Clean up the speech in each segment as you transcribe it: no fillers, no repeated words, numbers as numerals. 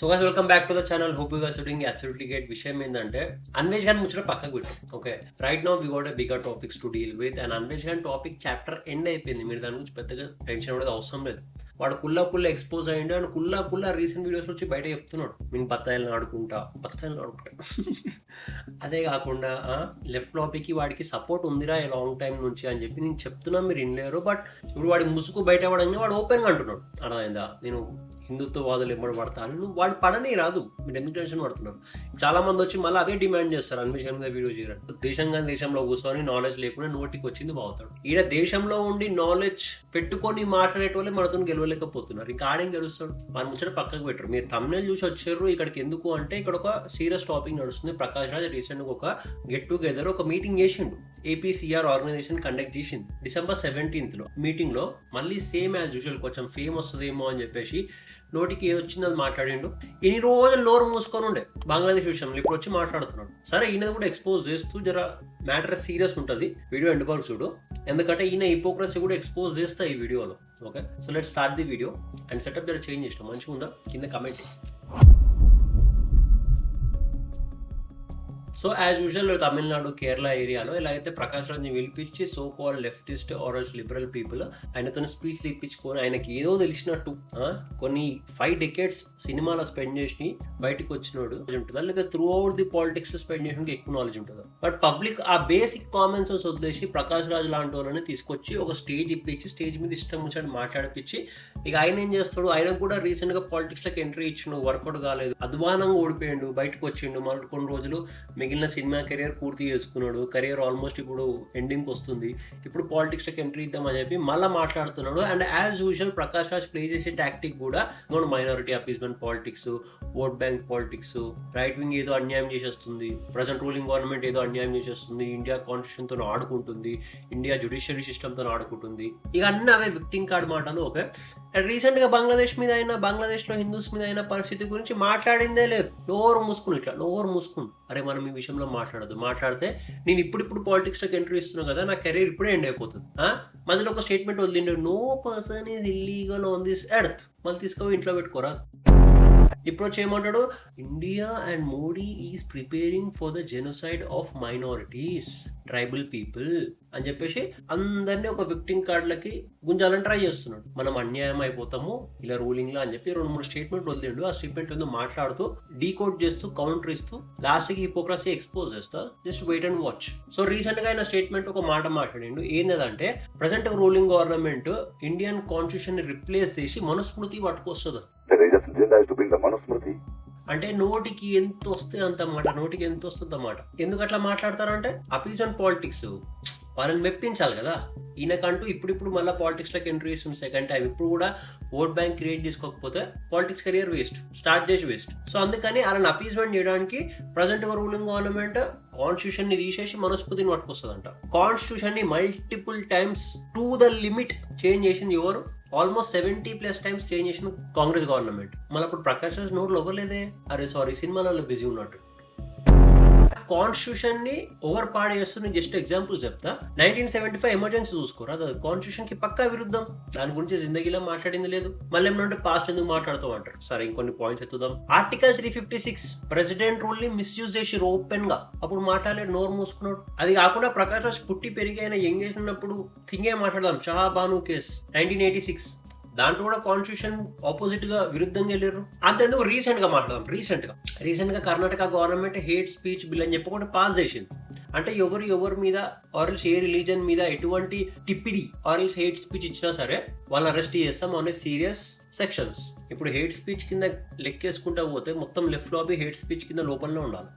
So guys welcome back to the channel. Hope you guys are doing absolutely great. విషయం ఏంటంటే అన్వేష్ గారి ముచ్చట పక్కకు పెట్టాం. Okay, right now we got a bigger topics to deal with. And Anvesh గారి topic chapter end అయిపోయింది. మీరు దాని గురించి పెద్దగా టెన్షన్ పడేది అవసరం లేదు. వాడు కుల్లా ఎక్స్పోజ్ అయ్యిండు అండ్ కుల్లా రీసెంట్ వీడియోస్ వచ్చి బయట చెప్తున్నాడు, నేను బత్తాయిలను ఆడుకుంటా. అదే కాకుండా లెఫ్ట్ లాబీకి వాడికి సపోర్ట్ ఉందిరా ఈ లాంగ్ టైం నుంచి అని చెప్పి నేను చెప్తున్నా, మీరు వినలేరు. బట్ ఇప్పుడు వాడి ముసుగు బయట పడంగానే వాడు ఓపెన్గా అంటున్నాడు, అర్థమైందా, నేను హిందుత్వవాదులు ఎమ్మడి పడతాను. నువ్వు వాడు పడనే రాదు, మీరు ఎందుకు టెన్షన్ పడుతున్నారు? చాలా మంది వచ్చి మళ్ళీ అదే డిమాండ్ చేస్తారు, అన్వేషణ మీద వీడియో చేయరు. దేశంలో కూర్చొని నాలెడ్జ్ లేకుండా నోటికి వచ్చింది బాగుతాడు. ఈడ దేశంలో ఉండి నాలెడ్జ్ పెట్టుకొని మాట్లాడేటోళ్ళే మనతో గెలవలేకపోతున్నారు. ఇంకా ఆడేం గెలుస్తాడు? మన ముచ్చట పక్కకు పెట్టరు. మీరు తమిళ చూసి వచ్చారు ఇక్కడికి ఎందుకు అంటే, ఇక్కడ ఒక సీరియస్ టాపిక్ నడుస్తుంది. ప్రకాష్ రాజ్ రీసెంట్గా ఒక గెట్ టుగెదర్ ఒక మీటింగ్ చేసిండు. ఏపీసీఆర్ ఆర్గనైజేషన్ కండక్ట్ చేసింది December 17th. మీటింగ్ లో మళ్ళీ సేమ్ యాజ్ యూజువల్ కొంచెం ఫేమ్ వస్తుందేమో అని చెప్పేసి నోటికి ఏది వచ్చింది అది మాట్లాడిండు. ఇన్ని రోజులు నోరు మూసుకొని ఉండే బంగ్లాదేశ్ విషయంలో, ఇప్పుడు వచ్చి మాట్లాడుతున్నాడు. సరే, ఈయనది కూడా ఎక్స్పోజ్ చేస్తూ జర మ్యాటర్ సీరియస్ ఉంటుంది. వీడియో ఎండ్ వరకు చూడు, ఎందుకంటే ఈయన హిపోక్రసీ కూడా ఎక్స్పోజ్ చేస్తా ఈ వీడియోలో. Okay, so let start the video. And setup జర చేంజ్ చేసినాం, మంచిగా ఉందా కింద comment. So as usual Tamil Nadu, Kerala ఏరియాలో ఇలా అయితే ప్రకాష్ రాజ్ని పిలిపించి so call leftist or liberal people ఆయనతో స్పీచ్లు ఇప్పించుకొని ఆయనకి ఏదో తెలిసినట్టు కొన్ని 5 decades సినిమాలో స్పెండ్ చేసి బయటకు వచ్చినోడు ఉంటుందా, లేదా త్రూ అవుట్ ది పాలిటిక్స్ లో స్పెండ్ చేసిన ఎక్కువ నాలెడ్జ్ ఉంటుందా? బట్ పబ్లిక్ ఆ బేసిక్ కామన్ సెన్స్ వదిలేసి ప్రకాష్ రాజ్ లాంటి వాళ్ళని తీసుకొచ్చి ఒక స్టేజ్ ఇప్పించి స్టేజ్ మీద ఇష్టం వచ్చినట్టు మాట్లాడిపించి, ఇక ఆయన ఏం చేస్తాడు, ఆయన కూడా రీసెంట్ గా పాలిటిక్స్ లోకి ఎంట్రీ ఇచ్చిండు, వర్కౌట్ కాలేదు, అధ్వానంగా ఓడిపోయిండు, బయటకు వచ్చిండు. మళ్ళీ కొన్ని రోజులు మిగిలిన సినిమా కెరియర్ పూర్తి చేసుకున్నాడు. కెరియర్ ఆల్మోస్ట్ ఇప్పుడు ఎండింగ్కి వస్తుంది. ఇప్పుడు పాలిటిక్స్లోకి ఎంట్రీ ఇద్దామని చెప్పి మళ్ళీ మాట్లాడుతున్నాడు. And as usual Prakash Raj play చేసే టాక్టిక్ కూడా minority appeasement politics, vote bank politics, right wing ఏదో అన్యాయం చేసేస్తుంది, ప్రజెంట్ రూలింగ్ గవర్నమెంట్ ఏదో అన్యాయం చేసేస్తుంది, ఇండియా కాన్స్టిట్యూషన్తో ఆడుకుంటుంది, ఇండియా జ్యుడిషియరీ సిస్టమ్తో ఆడుకుంటుంది, ఇక అన్నీ అవే విక్టింగ్ కార్డ్ మాటలు. ఓకే, అండ్ రీసెంట్గా బంగ్లాదేశ్ మీద అయినా, బంగ్లాదేశ్లో హిందూస్ మీద అయిన పరిస్థితి గురించి మాట్లాడిందే లేదు. నోరు మూసుకుని అరే మనం ఈ విషయంలో మాట్లాడితే నేను ఇప్పుడు పాలిటిక్స్లోకి ఎంట్రీ ఇస్తున్నాను కదా, నా కెరీర్ ఇప్పుడే ఎండ్ అయిపోతుంది. మధ్యలో ఒక స్టేట్మెంట్ వదిలిండు, no person is illegal on this earth. మళ్ళీ తీసుకొని ఇంట్లో పెట్టుకోరా. ఇప్పుడు వచ్చి ఏమంటాడు, India and Modi is preparing for the genocide of minorities, tribal people అని చెప్పేసి అందరినీ ఒక విక్టింగ్ కార్డులకి గుంజాలని ట్రై చేస్తున్నాడు. మనం అన్యాయం అయిపోతాము ఇలా రూలింగ్ లో అని చెప్పి 2-3 స్టేట్మెంట్ వదిలేడు. ఆ స్టేట్మెంట్ ఏదో మాట్లాడుతూ డీకోడ్ చేస్తూ కౌంటర్ ఇస్తూ లాస్ట్ కి హిపోక్రసీ ఎక్స్పోజ్ చేస్తా. Just wait and watch. So recent గా ఆయన స్టేట్మెంట్ ఒక మాట మాట్లాడిండు. ఏంటంటే present ruling government Indian constitution ని రిప్లేస్ చేసి మనుస్మృతి పట్టుకొస్తుంది. అంటే నోటికి ఎంత వస్తే అంత మాట, నోటికి ఎంత వస్తుంది అన్నమాట. ఎందుకు అట్లా మాట్లాడతారంటే అపీజన్ పాలిటిక్స్, వాళ్ళని మెప్పించాలి కదా. ఈయనకంటూ ఇప్పుడు మళ్ళీ పాలిటిక్స్ లోకి ఎంట్రీ ఇస్తుంది సెకండ్ టైం. ఇప్పుడు కూడా ఓట్ బ్యాంక్ క్రియేట్ చేసుకోకపోతే పాలిటిక్స్ కెరియర్ వేస్ట్, స్టార్ట్ చేసి వేస్ట్. సో అందుకని వాళ్ళని అపీజ్మెంట్ చేయడానికి ప్రజెంట్ రూలింగ్ గవర్నమెంట్ కాన్స్టిట్యూషన్ ని తీసేసి మనుస్మృతిని పట్టుకొస్తుందంట. కాన్స్టిట్యూషన్ ని multiple times to the limit change చేసింది ఎవరు? ఆల్మోస్ట్ 70+ టైమ్స్ చేంజ్ చేసిన కాంగ్రెస్ గవర్నమెంట్. మళ్ళీ అప్పుడు ప్రకాష్ రాజ్ నోరు లోపలేదే, అరే సారీ సినిమాలలో బిజీ ఉన్నట్టు. కాన్స్టిట్యూషన్ ని ఓవర్ పాడు చేస్తున్న జస్ట్ ఎగ్జాంపుల్ చెప్తా. 1975 ఎమర్జెన్సీ చూసుకోరా, అది కాన్స్టిట్యూషన్ కి పక్కా విరుద్ధం. దాని గురించి జిందగీలో మాట్లాడింది లేదు. మళ్ళీ ఏమంటే పాస్ట్ ఎందుకు మాట్లాడుతూ అంటారు. సరే, ఇంకొన్ని పాయింట్స్ ఎత్తుదాం. ఆర్టికల్ 356 ప్రెసిడెంట్ రూల్ ని మిస్యూజ్ చేసి ఓపెన్ గా అప్పుడు మాట్లాడలేడు, నోరు మూసుకున్నాడు. అది కాకుండా ప్రకాష్ రాజ్ పుట్టి పెరిగి అయిన యంగ్ ఏజ్ ఉన్నప్పుడు థింగే మాట్లాడదాం. షహాబాను కేస్ 1986, దాంట్లో కూడా కాన్స్టిట్యూషన్ ఆపోజిట్ గా విరుద్ధంగా వెళ్ళారు. అంతెందుకు రీసెంట్ గా మాట్లాడదాం. రీసెంట్ గా Karnataka government hate speech bill అని చెప్పి కూడా పాస్ చేసింది. అంటే ఎవరి మీద ఆర్ఎల్స్ ఏ రిలీజన్ మీద ఎటువంటి టిప్పిడి ఆర్ఎల్స్ హేట్ స్పీచ్ ఇచ్చినా సరే వాళ్ళని అరెస్ట్ చేస్తాం అనే సీరియస్ సెక్షన్స్. ఇప్పుడు హేట్ స్పీచ్ కింద లెక్కేసుకుంటా పోతే మొత్తం లెఫ్ట్ లాబీ హేట్ స్పీచ్ కింద లోపలనే ఉండాలి.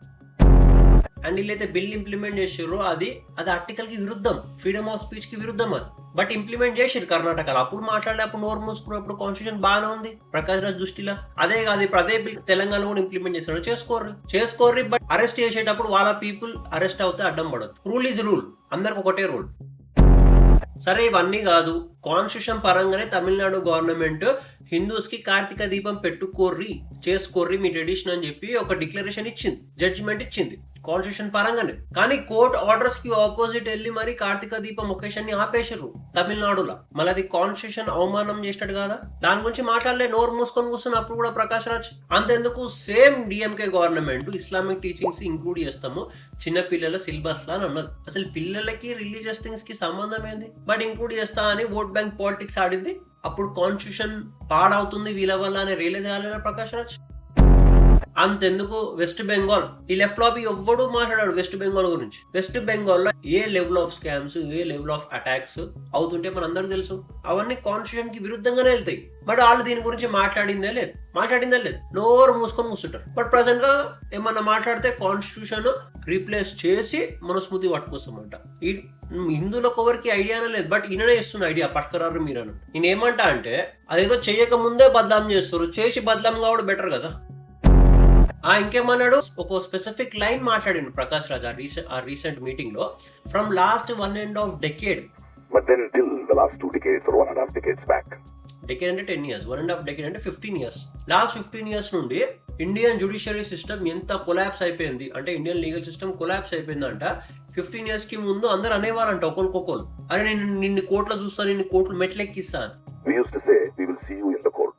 అండ్ వీళ్ళైతే బిల్ ఇంప్లిమెంట్ చేసారో అది ఆర్టికల్ కి విరుద్ధం, ఫ్రీడమ్ ఆఫ్ స్పీచ్ కి విరుద్ధం అది. బట్ ఇంప్లిమెంట్ చేసారు కర్ణాటకలో. అప్పుడు మాట్లాడేటప్పుడు నోరు మూసుకున్నప్పుడు కాన్స్టిట్యూషన్ బాగానే ఉంది ప్రకాష్ రాజ్ దృష్టిలో. అదే కాదు, ఇప్పుడు అదే బిల్ తెలంగాణ కూడా ఇంప్లిమెంట్ చేస్తారు. చేసుకోర్రి. బట్ అరెస్ట్ చేసేటప్పుడు వాళ్ళ పీపుల్ అరెస్ట్ అవుతే అడ్డం పడదు. రూల్ ఈజ్ రూల్, అందరికి ఒకటే రూల్. సరే, ఇవన్నీ కాదు, కాన్స్టిట్యూషన్ పరంగానే తమిళనాడు గవర్నమెంట్ హిందూస్ కి కార్తీక దీపం పెట్టుకోర్రి, చేసుకోర్రి మీ ట్రెడిషన్ అని చెప్పి ఒక డిక్లరేషన్ ఇచ్చింది, జడ్జిమెంట్ ఇచ్చింది కాన్స్టిట్యూషన్ పరంగానే. కానీ కోర్ట్ ఆర్డర్స్ కి ఆపోజిట్ వెళ్ళి మరి కార్తీక దీపం ఒకేషన్ ని ఆపేసారు తమిళనాడులో. మళ్ళీ అది కాన్స్టిట్యూషన్ అవమానం చేసినట్టు కదా, దాని గురించి మాట్లాడలే, నోరు మూసుకొని కూర్చున్నప్పుడు కూడా ప్రకాష్ రాజ్. అంతెందుకు same DMK government Islamic teachings include చేస్తాము చిన్న పిల్లల సిలబస్ లా అని అన్నది. అసలు పిల్లలకి రిలీజియస్ థింగ్స్ కి సంబంధం ఏంది, బట్ ఇంక్లూడ్ చేస్తా అని ఓట్ బ్యాంక్ పాలిటిక్స్ ఆడింది. అప్పుడు కాన్స్టిట్యూషన్ పాడవుతుంది వీళ్ళ వల్ల అని రియలైజ్ కాలేదా ప్రకాష్ రాజ్? అంతెందుకు వెస్ట్ బెంగాల్, ఈ లెఫ్ట్ లాబీ ఎవ్వడూ మాట్లాడాడు వెస్ట్ బెంగాల్ గురించి. వెస్ట్ బెంగాల్ లో ఏ లెవెల్ ఆఫ్ స్కామ్స్, ఏ లెవెల్ ఆఫ్ అటాక్స్ అవుతుంటే మన అందరికి తెలుసు. అవన్నీ కాన్స్టిట్యూషన్ కి విరుద్ధంగానే వెళ్తాయి. బట్ వాళ్ళు దీని గురించి మాట్లాడిందే లేదు, నోరు మూసుకొని కూర్చుంటారు. బట్ ప్రజెంట్ గా ఏమన్నా మాట్లాడితే కాన్స్టిట్యూషన్ రీప్లేస్ చేసి మనస్మృతి పట్టుకొస్తామంట. ఈ హిందువులకు ఎవరికి ఐడియానే లేదు, బట్ ఈయననే ఇస్తున్న ఐడియా పట్టుకరారు మీరు. నేను ఏమంటా అంటే అదేదో చేయక ముందే బదలాం చేస్తారు, చేసి బదలాం కావడం బెటర్ కదా. ఇంకేమన్నాడు, ఒక స్పెసిఫిక్ లైన్ మాట్లాడిండు ప్రకాష్ రాజ్ ఆ రీసెంట్ మీటింగ్ లో. From last 1.5 decade, but then till the last 2 decades or 1.5 decades back, decade అంటే 10 years, 1.5 decade అంటే 15 years. లాస్ట్ 15 years నుండి ఇండియన్ జ్యుడిషియరీ సిస్టమ్ ఎంత కొలాప్స్ అయిపోయింది అంటే, ఇండియన్ లీగల్ సిస్టమ్ కొలాప్స్ అయిపోయిందంట. 15 years కి ముందు అందరు అనేవారంట ఒకరికొకరు, అరే నేను నిన్ను కోర్టులో చూస్తాను, నిన్ను కోర్టులు మెట్లెక్కిస్తాను. we used to say we will see you in the court.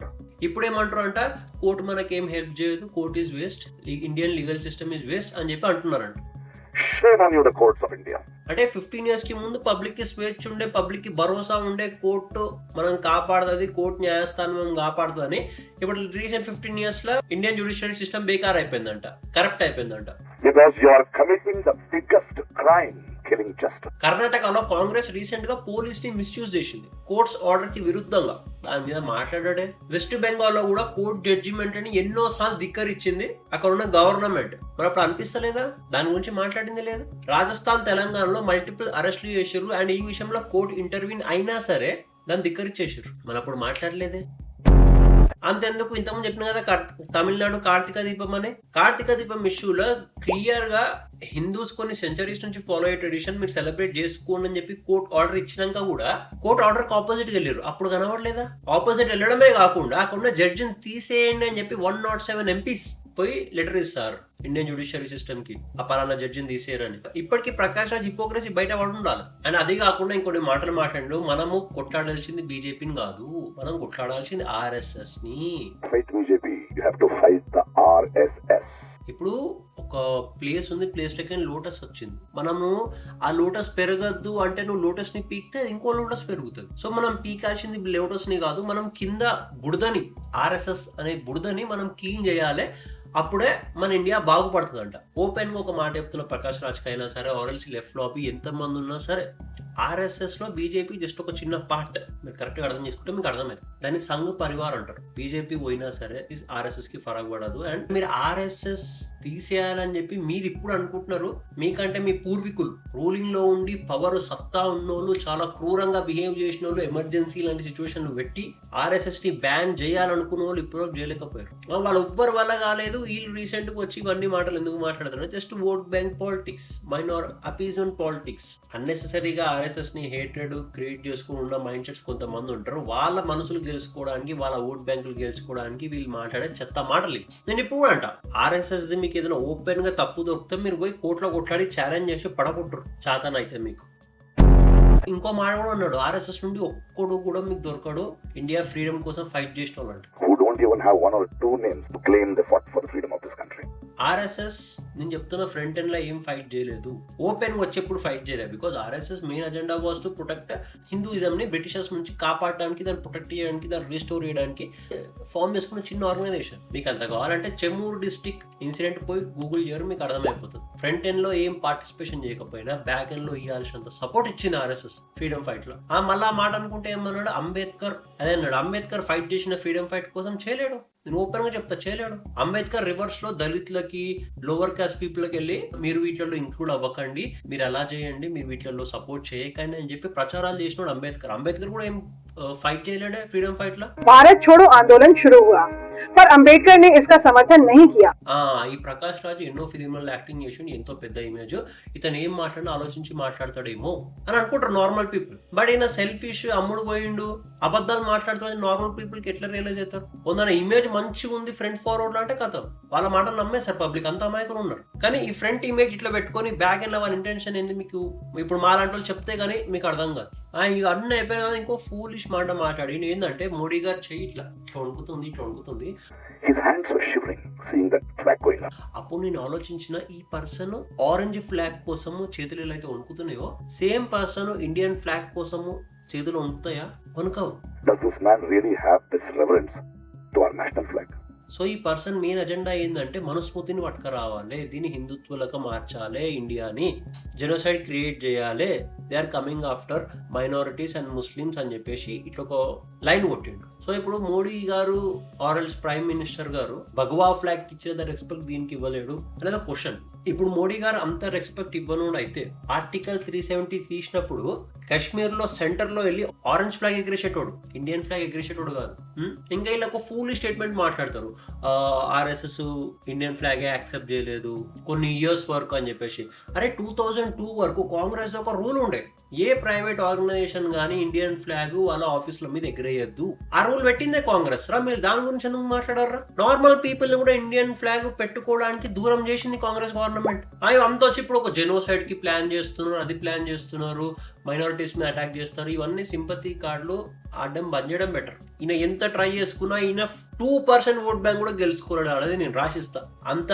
ఇప్పుడు ఏమంటారు అంట, కోర్టు మనకేం హెల్ప్ చేయదు, court is waste, Indian legal system is waste అని చెప్పి అంటున్నారంట. Shame on you, the courts of India. అంటే 15 years కి ముందు పబ్లిక్ కి స్వేచ్ఛ ఉండే, పబ్లిక్ కి భరోసా ఉండే, కోర్టు మనం కాపాడుతుంది, కోర్టు న్యాయస్థానం కాపాడుతుందని. ఇప్పుడు రీసెంట్ 15 years లో ఇండియన్ జ్యుడిషియరీ సిస్టమ్ బేకార్ అయిపోయిందంట, కరప్ట్ అయిపోయిందంట. Because you are committing the biggest crime, killing justice. కర్ణాటకలో కాంగ్రెస్ రీసెంట్ గా పోలీస్ ని మిస్యూజ్ చేసింది కోర్ట్స్ ఆర్డర్ కి విరుద్ధంగా, దాని మీద మాట్లాడాడే. వెస్ట్ బెంగాల్ లో కూడా కోర్ట్ జడ్జిమెంట్ అని ఎన్నో సార్లు ధిక్కరించింది అక్కడ ఉన్న గవర్నమెంట్. మరి అప్పుడు అనిపిస్తలేదా, దాని గురించి మాట్లాడింది లేదు. రాజస్థాన్, తెలంగాణలో మల్టిపుల్ అరెస్టులు చేసారు అండ్ ఈ విషయంలో కోర్టు ఇంటర్వ్యూన్ అయినా సరే దాన్ని ధిక్కరించేసారు, మరి అప్పుడు మాట్లాడలేదే. అంతెందుకు, ఇంతకుముందు చెప్పిన కదా తమిళనాడు కార్తీక దీపం అనే, కార్తీక దీపం ఇష్యూలో క్లియర్ గా హిందూస్ కొన్ని సెంచరీస్ నుంచి ఫాలో అయ్యే ట్రెడిషన్ మీరు సెలబ్రేట్ చేసుకోండి అని చెప్పి కోర్ట్ ఆర్డర్ ఇచ్చినాక కూడా కోర్ట్ ఆర్డర్ ఆపోజిట్ గా వెళ్ళారు. అప్పుడు కనబడలేదా? ఆపోజిట్ వెళ్ళడమే కాకుండా అక్కడ జడ్జిని తీసేయండి అని చెప్పి 107 MPs పోయి లెటర్ ఇస్తారు ఇండియన్ జ్యుడిషియరీ సిస్టమ్ కి, ఆ పలానా జడ్జిని తీసేయరని. ఇప్పటికీ ప్రకాష్ రాజ్ హిపోక్రసీ బయట పడి ఉండాలి. అండ్ అది కాకుండా ఇంకొన్ని మాటలు మాట్లాడు, మనము కొట్లాడాల్సింది బీజేపీని కాదు, మనం కొట్లాడాల్సింది RSS ని. Fight BJP, you have to fight the RSS. ఇప్పుడు ఒక ప్లేస్ ఉంది, ప్లేస్ లకి లోటస్ వచ్చింది. మనము ఆ లోటస్ పెరగద్దు అంటే నువ్వు లోటస్ ని పీకితే ఇంకో లోటస్ పెరుగుతుంది. సో మనం పీకాల్సింది లోటస్ ని కాదు, మనం కింద బుడదని, RSS అనే బుడదని మనం క్లీన్ చేయాలి. అప్పుడే మన ఇండియా బాగుపడుతుందంట. ఓపెన్ గా ఒక మాట చెప్తున్న ప్రకాష్ రాజ్ అయినా సరే, ఆర్ఎల్సీ లెఫ్ట్ లాబీ ఎంత మంది ఉన్నా సరే, RSS లో బీజేపీ జస్ట్ ఒక చిన్న పార్ట్. మీరు కరెక్ట్ గా అర్థం చేసుకుంటే మీకు అర్థమవుతుంది. దాన్ని సంఘ్ పరివార్ అంటారు. బీజేపీ పోయినా సరే RSS కి ఫరక్ పడదు. అండ్ మీరు RSS తీసేయాలని చెప్పి మీరు ఇప్పుడు అనుకుంటున్నారు, మీకంటే మీ పూర్వీకులు రూలింగ్ లో ఉండి పవర్ సత్తా ఉన్నోళ్ళు, చాలా క్రూరంగా బిహేవ్ చేసిన వాళ్ళు, ఎమర్జెన్సీ లాంటి సిచ్యువేషన్ పెట్టి RSS ని బ్యాన్ చేయాలనుకున్న వాళ్ళు ఇప్పుడు చేయలేకపోయారు. వాళ్ళు ఎవ్వరి వల్ల కాలేదు. వీళ్ళు రీసెంట్ గా వచ్చి ఇవన్నీ మాటలు ఎందుకు మాట్లాడుతున్నారు? Just vote bank politics, minor appeasement politics. అన్నెసెసరీగా RSS ని హేటెడ్ క్రియేట్ చేసుకుని ఉన్న మైండ్ సెట్స్ కొంతమంది ఉంటారు. వాళ్ళ మనసులు గెలుచుకోవడానికి, వాళ్ళ ఓట్ బ్యాంకులు గెలుచుకోవడానికి వీళ్ళు మాట్లాడే చెత్త మాటలు. నేను ఇప్పుడు అంట, RSS ది మీకు ఏదైనా ఓపెన్ గా తప్పు దొరికితే మీరు పోయి కోర్టులో కొట్లాడి ఛాలెంజ్ చేసి పడగొట్టరు చాతన అయితే మీకు. ఇంకో మాట కూడా అన్నాడు, RSS నుండి ఒక్కడు కూడా మీకు దొరకడు ఇండియా ఫ్రీడమ్ కోసం ఫైట్ చేసిన వాళ్ళు అంట. Who don't even have 1 or 2 names to claim they fought for the freedom of this country. RSS నేను చెప్తున్న ఫ్రంట్ ఎండ్ లో ఏం ఫైట్ చేయలేదు, ఓపెన్ వచ్చేప్పుడు ఫైట్ చేయలేదు. Because RSS main agenda was to protect Hinduism ని బ్రిటిషర్స్ నుంచి కాపాడడానికి, దాన్ని ప్రొటెక్ట్ చేయడానికి, దాన్ని రీస్టోర్ చేయడానికి ఫామ్ చేసుకున్న చిన్న ఆర్గనైజేషన్. మీకు అంత కావాలంటే చెమ్మూరు డిస్ట్రిక్ట్ ఇన్సిడెంట్ పోయి గూగుల్ చేయరు, మీకు అర్థమైపోతుంది. ఫ్రంట్ ఎండ్ లో ఏం పార్టిసిపేషన్ చేయకపోయినా బ్యాక్ ఎండ్ లో ఇవ్వాల్సినంత సపోర్ట్ ఇచ్చింది RSS ఫ్రీడమ్ ఫైట్ లో. మళ్ళా మాట అనుకుంటే ఏమన్నాడు, అంబేద్కర్ అదే అన్నాడు, అంబేద్కర్ ఫైట్ చేసిన ఫ్రీడమ్ ఫైట్ కోసం చేయలేడు. నేను ఓపెన్ గా చెప్తా, చేయలేడు. అంబేద్కర్ రివర్స్ లో దళితులకి, లోవర్ కాస్ట్ పీపుల్కి వెళ్ళి మీరు వీటిలో ఇంక్లూడ్ అవ్వకండి, మీరు అలా చేయండి, మీరు వీటిలో సపోర్ట్ చేయకండి అని చెప్పి ప్రచారాలు చేసినాడు అంబేద్కర్. అంబేద్కర్ కూడా ఏం फाइट చేయలేడే ఫ్రీడమ్ ఫైట్ లో. भारत छोड़ो आंदोलन शुरू हुआ पर अंबेडकर ने इसका समर्थन नहीं किया। ఈ ప్రకాష్ రాజు ఎన్నో ఫిలింలలో యాక్టింగ్ చేసి ఎంతో పెద్ద ఇమేజ్, ఇతను ఏం మాట్లాడినా ఆలోచించి మాట్లాడతాడేమో అని అనుకుంటారు నార్మల్ పీపుల్. బట్ ఈయన సెల్ఫిష్, అమ్ముడు పోయిండు, అబద్ధాలు మాట్లాడుతాడు, నార్మల్ పీపుల్ కి ఎట్లా రియలైజ్ అవుతారు? కొందరు ఇమేజ్ మంచిగా ఉంది ఫ్రంట్ ఫార్వర్డ్ అంటే కథ వాళ్ళ మాటలు నమ్మేస్తారు పబ్లిక్, అంత అమాయకులు ఉన్నారు. కానీ ఈ ఫ్రంట్ ఇమేజ్ ఇట్లా పెట్టుకొని బ్యాక్ ఎండ్ వాళ్ళ ఇంటెన్షన్ ఏంది మీకు ఇప్పుడు మా లాంటి వాళ్ళు చెప్తే గానీ మీకు అర్థం కాదు. ఇక అన్నీ అయిపోయినా ఇంకో ఫూలిష్ మాట మాట్లాడి ఏంటంటే మోడీ గారు చెయ్యి ఇట్లా వణుకుతుంది, ఇట్లా వణుకుతుంది. His hands were shivering seeing that flag going up. అప్పుడు నేను ఆలోచించిన, ఈ పర్సన్ ఆరెంజ్ ఫ్లాగ్ కోసము చేతులు ఎలా అయితే వణుకుతున్నాయో సేమ్ పర్సన్ ఇండియన్ ఫ్లాగ్ కోసము చేతులు వణుకుతాయా? వణుకవు. Does this man really have this reverence to our national flag? So ఈ పర్సన్ మెయిన్ అజెండా ఏంటంటే మనుస్మృతిని పట్టుకురావాలి, దీన్ని హిందుత్వులకు మార్చాలి, ఇండియాని జెనోసైడ్ క్రియేట్ చేయాలి, they are coming after minorities and Muslims అని చెప్పేసి ఇట్లా ఒక లైన్ కొట్టిండు. సో ఇప్పుడు మోడీ గారు ఆర్ఎల్స్ ప్రైమ్ మినిస్టర్ గారు భగవా ఫ్లాగ్ ఇచ్చిన రెస్పెక్ట్ దీనికి ఇవ్వలేడు అనేది క్వశ్చన్. ఇప్పుడు మోడీ గారు అంత రెస్పెక్ట్ ఇవ్వను అయితే ఆర్టికల్ 370 తీసినప్పుడు కాశ్మీర్ లో సెంటర్ లో వెళ్ళి ఆరెంజ్ ఫ్లాగ్ ఎగిరేసేటోడు, ఇండియన్ ఫ్లాగ్ ఎగిరేసేటోడు కాదు. ఇంకా ఇలా ఒక ఫుల్ స్టేట్మెంట్ మాట్లాడతారు, ఆర్ఎస్ఎస్ ఇండియన్ ఫ్లాగే యాక్సెప్ట్ చేయలేదు కొన్ని ఇయర్స్ వరకు అని చెప్పేసి. అరే 2002 వరకు కాంగ్రెస్ ఒక రూల్ ఉండే, ఏ ప్రైవేట్ ఆర్గనైజేషన్ గానీ ఇండియన్ ఫ్లాగ్ వాళ్ళ ఆఫీసుల మీద ఎగిరేయద్దు. ఆ రూల్ పెట్టిందే కాంగ్రెస్ రా, మీరు దాని గురించి ఎందుకు మాట్లాడారా? నార్మల్ పీపుల్ కూడా ఇండియన్ ఫ్లాగ్ పెట్టుకోవడానికి దూరం చేసింది కాంగ్రెస్ గవర్నమెంట్. అవి అంత వచ్చి ఇప్పుడు ఒక జెనోసైడ్ కి ప్లాన్ చేస్తున్నారు, అది ప్లాన్ చేస్తున్నారు, మైనారిటీస్ మీద అటాక్ చేస్తారు. ఇవన్నీ సింపతి కార్డులు ఆడడం బంద్ చేయడం బెటర్. ఈయన ఎంత ట్రై చేసుకున్నా ఈయన 2% ఓట్ బ్యాంక్ కూడా గెలుచుకోలేడు, అనేది నేను రాసిస్తా. అంత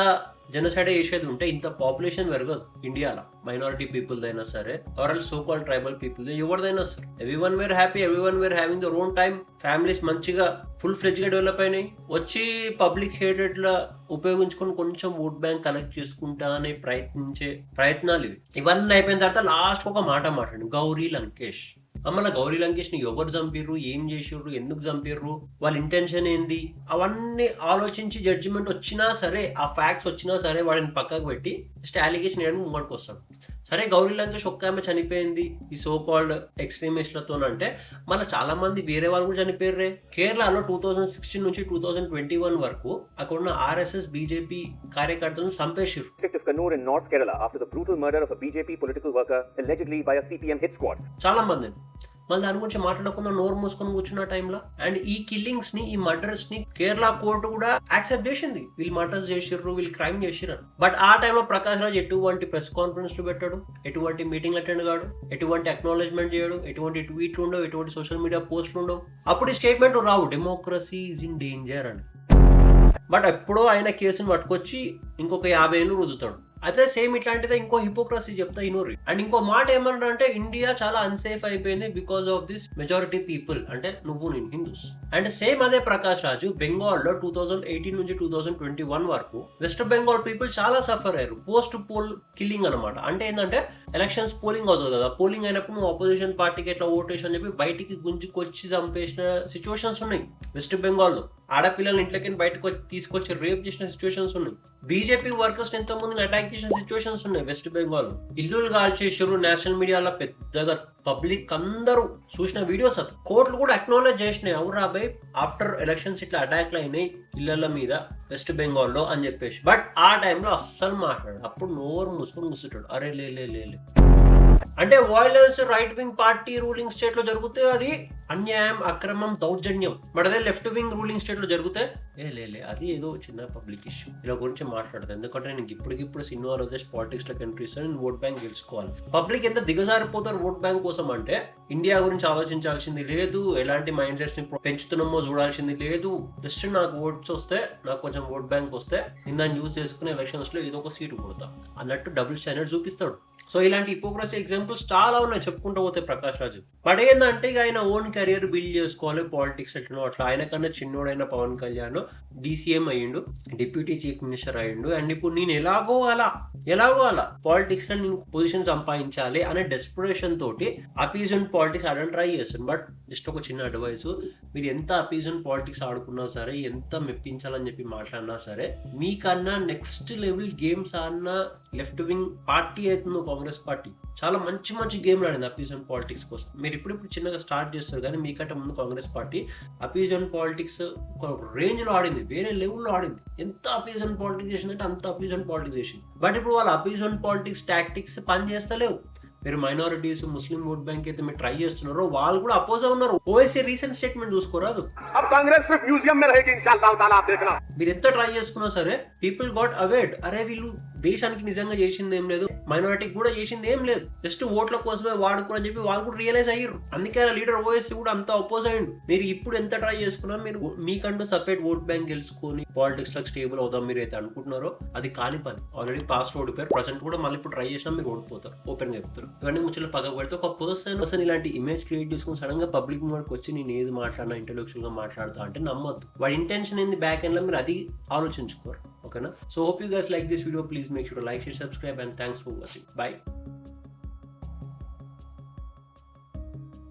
జెనోసైడ్ చేసేది ఉంటే ఇంత పాపులేషన్ పెరగదు ఇండియాలో, మైనారిటీ పీపుల్ అయినా సరే or so called tribal people ఎవరిదైనా సరే. Everyone were happy, everyone were having their own time, families మంచిగా ఫుల్ ఫ్లెడ్జ్ గా డెవలప్ అయినాయి. వచ్చి పబ్లిక్ హేటెడ్ లా ఉపయోగించుకొని కొంచెం ఓట్ బ్యాంక్ కలెక్ట్ చేసుకుంటా అని ప్రయత్నించే ప్రయత్నాలు ఇవి. ఇవన్నీ అయిపోయిన తర్వాత లాస్ట్ ఒక మాట మాట్లాడి గౌరీ లంకేష్. అమ్మ గౌరీ లంకేష్ ని ఎవరు చంపిర్రు, ఏం చేసిర్రు, ఎందుకు చంపిర్రు, వాళ్ళ ఇంటెన్షన్ ఏంది, అవన్నీ ఆలోచించి జడ్జిమెంట్ వచ్చినా సరే, ఆ ఫ్యాక్ట్స్ వచ్చినా సరే వాడిని పక్కకు పెట్టి జస్ట్ అలిగేషన్ వేయడం ముంగడికి వస్తాడు. సరే గౌరీ లంకేష్ ఒక్క ఆమె చనిపోయింది ఈ సో కాల్డ్ ఎక్స్ట్రీమిస్ట్లతో అంటే, మళ్ళీ చాలా మంది వేరే వాళ్ళు కూడా చనిపోయారే. కేరళలో 2016 నుంచి 2021 వరకు అక్కడ ఉన్న ఆర్ఎస్ఎస్ బీజేపీ కార్యకర్తలను చంపేసిర్రు. District of Kannur in North Kerala after the brutal murder of a BJP political worker allegedly by a CPM hit squad. చాలా మంది మళ్ళీ దాని గురించి మాట్లాడకుండా నోరు మూసుకొని కూర్చున్న టైంలో అండ్ ఈ కిల్లింగ్స్ ని, ఈ మర్డర్స్ ని కేరళ కోర్టు కూడా యాక్సెప్ట్ చేసింది, వీళ్ళు మర్డర్స్ చేసిర్రు, వీళ్ళు క్రైమ్ చేసిర్రు. బట్ ఆ టైంలో ప్రకాష్ రాజ్ ఎటువంటి ప్రెస్ కాన్ఫరెన్స్ లు పెట్టాడు, ఎటువంటి మీటింగ్ అటెండ్ కాడు, ఎటువంటి అక్నాలెడ్జ్మెంట్ చేయడు, ఎటువంటి ట్వీట్లు ఉండవు, ఎటువంటి సోషల్ మీడియా పోస్టులు ఉండవు. అప్పుడు ఈ statement Rao, democracy is in danger అని. బట్ ఎప్పుడో ఆయన కేసుని పట్టుకొచ్చి ఇంకొక 50 ఏళ్ళు రుద్దుతాడు. అయితే సేమ్ ఇట్లాంటిదే ఇంకో హిపోక్రసీ చెప్తా ఇనోరి. అండ్ ఇంకో మాట ఏమన్నా అంటే ఇండియా చాలా అన్సేఫ్ అయిపోయింది because of this majority people, అంటే నువ్వు నేను హిందూస్. అండ్ సేమ్ అదే ప్రకాష్ రాజు బెంగాల్లో 2018 నుంచి 2021 వరకు వెస్ట్ బెంగాల్ పీపుల్ చాలా సఫర్ అయ్యారు పోస్ట్ పోల్ కిల్లింగ్ అనమాట. అంటే ఏంటంటే ఎలక్షన్స్ పోలింగ్ అవుతుంది కదా, పోలింగ్ అయినప్పుడు నువ్వు ఆపోజిషన్ పార్టీకి ఎట్లా ఓటేషన్ అని చెప్పి బయటికి గుంజుకొచ్చి చంపేసిన సిచ్యువేషన్స్ ఉన్నాయి వెస్ట్ బెంగాల్లో. ఆడపిల్లలు ఇంట్లోకి బయటకు తీసుకొచ్చి రేప్ చేసిన సిచ్యువేషన్స్ ఉన్నాయి. బీజేపీ వర్కర్స్ ఎంతో మందిని అటాక్ చేసిన సిచ్యువేషన్స్ ఉన్నాయి వెస్ట్ బెంగాల్. ఇల్లులు కాల్చేసారు, నేషనల్ మీడియాలో పెద్దగా పబ్లిక్ అందరూ చూసిన వీడియోస్. అది కోర్టులు కూడా అక్నాలెడ్జ్ చేసినాయి, అవురా బై ఆఫ్టర్ ఎలక్షన్స్ ఇట్లా అటాక్లు అయినాయి ఇళ్ల మీద వెస్ట్ బెంగాల్లో అని చెప్పేసి. బట్ ఆ టైంలో అస్సలు మాట్లాడాడు, అప్పుడు నోరు మూసుకొని కూర్చుంటాడు. అరే లే అంటే violence right wing party ruling state లో జరిగితే అది అన్యాయం, అక్రమం, దౌర్జన్యం. బట్ అదే లెఫ్ట్ వింగ్ రూలింగ్ స్టేట్ లో జరిగితే అది ఏదో చిన్న పబ్లిక్ ఇష్యూ, ఇలా గురించి మాట్లాడతాను. ఎందుకంటే నేను ఇప్పటికిప్పుడు సినిమాలో జస్ట్ పాలిటిక్స్ లో ఎంట్రీ ఇస్తాను, నేను ఓట్ బ్యాంక్ గెలుచుకోవాలి. పబ్లిక్ ఎంత దిగజారిపోతారు ఓట్ బ్యాంక్ కోసం అంటే, ఇండియా గురించి ఆలోచించాల్సింది లేదు, ఎలాంటి మైండ్ సెట్స్ ని పెంచుతున్నామో చూడాల్సింది లేదు. జస్ట్ నాకు ఓట్స్ వస్తే, నాకు కొంచెం ఓట్ బ్యాంక్ వస్తే నేను దాన్ని యూజ్ చేసుకుని ఎలక్షన్స్ లో ఏదో ఒక సీటు కొడతా అన్నట్టు డబుల్ స్టాండర్డ్ చూపిస్తాడు. సో ఇలాంటి హిపోక్రసీ ఎగ్జాంపుల్స్ చాలా ఉన్నాయి చెప్పుకుంటూ పోతే ప్రకాష్ రాజు. బట్ ఏంటంటే ఇక ఆయన ఓన్ కెరియర్ బిల్డ్ చేసుకోవాలి, పాలిటిక్స్ ఎట్లనో అట్లా. ఆయన కన్నా చిన్నోడైన పవన్ కళ్యాణ్ DCM అయ్యిండు, డిప్యూటీ చీఫ్ మినిస్టర్ అయ్యిండు. అండ్ ఇప్పుడు నేను ఎలాగో అలా పాలిటిక్స్ లో నేను పొజిషన్ సంపాదించాలి అనే డెస్పరేషన్ తోటి అపీజెంట్ పాలిటిక్స్ ఆడని ట్రై చేస్తాను. బట్ జస్ట్ ఒక చిన్న అడ్వైస్, మీరు ఎంత అపీజెంట్ పాలిటిక్స్ ఆడుకున్నా సరే, ఎంత మెప్పించాలని చెప్పి మాట్లాడినా సరే, మీకన్నా నెక్స్ట్ లెవెల్ గేమ్స్ ఆడిన లెఫ్ట్ వింగ్ పార్టీ అవుతుందో కాంగ్రెస్ పార్టీ, చాలా మంచి మంచి గేమ్లు ఆడింది అపీజన్ పాలిటిక్స్ కోసం. మీరు ఇప్పుడు చిన్నగా స్టార్ట్ చేస్తారు కానీ మీకంటే ముందు కాంగ్రెస్ పార్టీ అపీజన్ పాలిటిక్స్ ఒక రేంజ్లో ఆడింది, వేరే లెవెల్లో ఆడింది. ఎంత అపీజన్ పాలిటిక్స్ చేసిందంటే అంత అపీజన్ పాలిటిక్స్ చేసింది. బట్ ఇప్పుడు వాళ్ళ అపీజన్ పాలిటిక్స్ టాక్టిక్స్ పని చేస్తలేవు. మీరు మైనారిటీస్, ముస్లిం ఓట్ బ్యాంక్ అయితే మీరు ట్రై చేస్తున్నారో వాళ్ళు కూడా అపోజ్ ఉన్నారు. ఓవైసీ రీసెంట్ స్టేట్మెంట్ చూసుకోరాదు. अब कांग्रेस सिर्फ म्यूजियम में रहेगी इंशाअल्लाह ताला, आप देखना. మీరు ఎంత ట్రై చేసుకున్నా సరే పీపుల్ గాట్ అవేర్డ్. అరే వీళ్ళు దేశానికి నిజంగా చేసింది ఏం లేదు, మైనారిటీకి కూడా చేసింది ఏం లేదు, జస్ట్ ఓట్ల కోసమే వాడుకోరని చెప్పి వాళ్ళు కూడా రియలైజ్ అయ్యారు. అందుకే ఆ లీడర్ ఓవైసీ కూడా అంత అపోజ్ అయ్యిండు. మీరు ఇప్పుడు ఎంత ట్రై చేసుకున్నా మీరు మీకంటూ సపరేట్ ఓట్ బ్యాంక్ గెలుచుకొని పాలిటిక్స్ లో స్టేబుల్ అవుదాం మీరు అయితే అనుకుంటున్నారో అది కాని పని. ఆల్రెడీ పాస్ట్ ఓడిపోయారు, ప్రజెంట్ కూడా మళ్ళీ ఇప్పుడు ట్రై చేసినా మీరు ఓడిపోతారు. ఓపెన్ గా చెప్తారు. ఇవన్నీ ముచ్చట్లు పక్క పెడితే ఒక పర్సన్ ఇలాంటి ఇమేజ్ క్రియేట్ చేసుకుని సడన్ గా పబ్లిక్ మోడ్కి వచ్చి నేను ఏది మాట్లాడినా ఇంటెలెక్చువల్ గా మాట్లాడతా అంటే నమ్మొద్దు. వాడి ఇంటెన్షన్ ఏంది బ్యాక్ ఎండ్ లో మీరు అది ఆలోచించుకోరు. ఓకేనా? So hope you guys like this video. Please make sure to like, share, subscribe and thanks for watching. Bye.